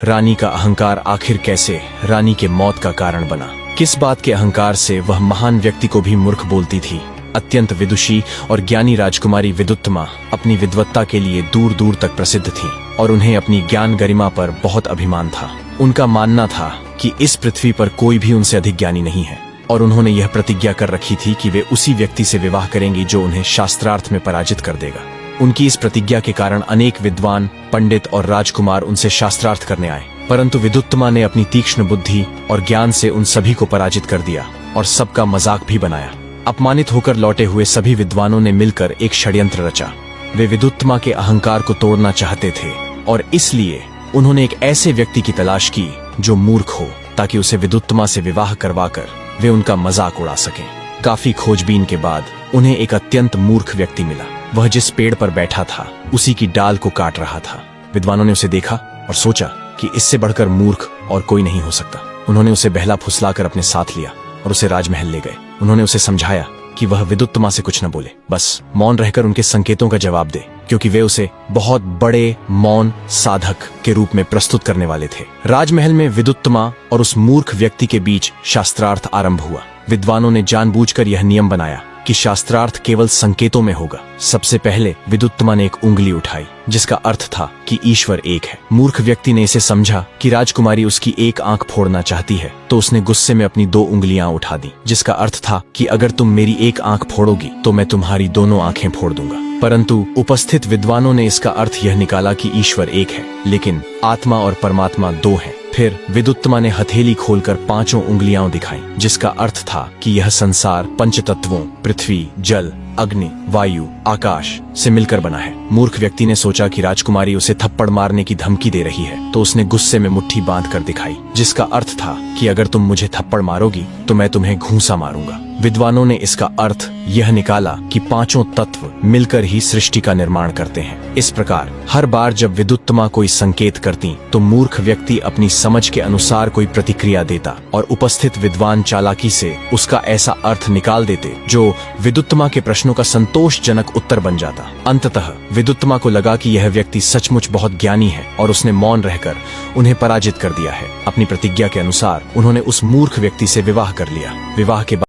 रानी का अहंकार आखिर कैसे रानी के मौत का कारण बना? किस बात के अहंकार से वह महान व्यक्ति को भी मूर्ख बोलती थी? अत्यंत विदुषी और ज्ञानी राजकुमारी विदुत्तमा अपनी विद्वत्ता के लिए दूर दूर तक प्रसिद्ध थी और उन्हें अपनी ज्ञान गरिमा पर बहुत अभिमान था। उनका मानना था कि इस पृथ्वी पर कोई भी उनसे अधिक ज्ञानी नहीं है और उन्होंने यह प्रतिज्ञा कर रखी थी कि वे उसी व्यक्ति से विवाह करेंगी जो उन्हें शास्त्रार्थ में पराजित कर देगा। उनकी इस प्रतिज्ञा के कारण अनेक विद्वान, पंडित और राजकुमार उनसे शास्त्रार्थ करने आए, परंतु विदुत्तमा ने अपनी तीक्ष्ण बुद्धि और ज्ञान से उन सभी को पराजित कर दिया और सबका मजाक भी बनाया। अपमानित होकर लौटे हुए सभी विद्वानों ने मिलकर एक षड्यंत्र रचा। वे विदुत्तमा के अहंकार को तोड़ना चाहते थे और इसलिए उन्होंने एक ऐसे व्यक्ति की तलाश की जो मूर्ख हो, ताकि उसे विदुत्तमा से विवाह करवाकर वे उनका मजाक उड़ा सकें। काफी खोजबीन के बाद उन्हें एक अत्यंत मूर्ख व्यक्ति मिला। वह जिस पेड़ पर बैठा था उसी की डाल को काट रहा था। विद्वानों ने उसे देखा और सोचा कि इससे बढ़कर मूर्ख और कोई नहीं हो सकता। उन्होंने उसे बहला फुसलाकर अपने साथ लिया और उसे राजमहल ले गए। उन्होंने उसे समझाया कि वह विदुत्तमा से कुछ न बोले, बस मौन रहकर उनके संकेतों का जवाब दे, क्योंकि वे उसे बहुत बड़े मौन साधक के रूप में प्रस्तुत करने वाले थे। राजमहल में विदुत्तमा और उस मूर्ख व्यक्ति के बीच शास्त्रार्थ आरंभ हुआ। विद्वानों ने जानबूझकर यह नियम बनाया कि शास्त्रार्थ केवल संकेतों में होगा। सबसे पहले विदुत्तमा ने एक उंगली उठाई जिसका अर्थ था कि ईश्वर एक है। मूर्ख व्यक्ति ने इसे समझा कि राजकुमारी उसकी एक आंख फोड़ना चाहती है, तो उसने गुस्से में अपनी 2 उंगलियां उठा दी, जिसका अर्थ था कि अगर तुम मेरी एक आंख फोड़ोगी तो मैं तुम्हारी दोनों आंखें फोड़ दूंगा। परंतु उपस्थित विद्वानों ने इसका अर्थ यह निकाला कि ईश्वर एक है, लेकिन आत्मा और परमात्मा 2 हैं। फिर विदुत्तमा ने हथेली खोलकर 5 उंगलियां दिखाई, जिसका अर्थ था कि यह संसार पंचतत्वों पृथ्वी, जल, अग्नि, वायु, आकाश से मिलकर बना है। मूर्ख व्यक्ति ने सोचा कि राजकुमारी उसे थप्पड़ मारने की धमकी दे रही है, तो उसने गुस्से में मुट्ठी बांधकर दिखाई, जिसका अर्थ था कि अगर तुम मुझे थप्पड़ मारोगी तो मैं तुम्हें घूंसा मारूंगा। विद्वानों ने इसका अर्थ यह निकाला कि 5 तत्व मिलकर ही सृष्टि का निर्माण करते हैं। इस प्रकार हर बार जब विदुत्तमा कोई संकेत करती तो मूर्ख व्यक्ति अपनी समझ के अनुसार कोई प्रतिक्रिया देता और उपस्थित विद्वान चालाकी से उसका ऐसा अर्थ निकाल देते जो विदुत्तमा के प्रश्नों का संतोषजनक उत्तर बन जाता। अंततः विदुत्तमा को लगा कि यह व्यक्ति सचमुच बहुत ज्ञानी है और उसने मौन रहकर उन्हें पराजित कर दिया है। अपनी प्रतिज्ञा के अनुसार उन्होंने उस मूर्ख व्यक्ति से विवाह कर लिया। विवाह के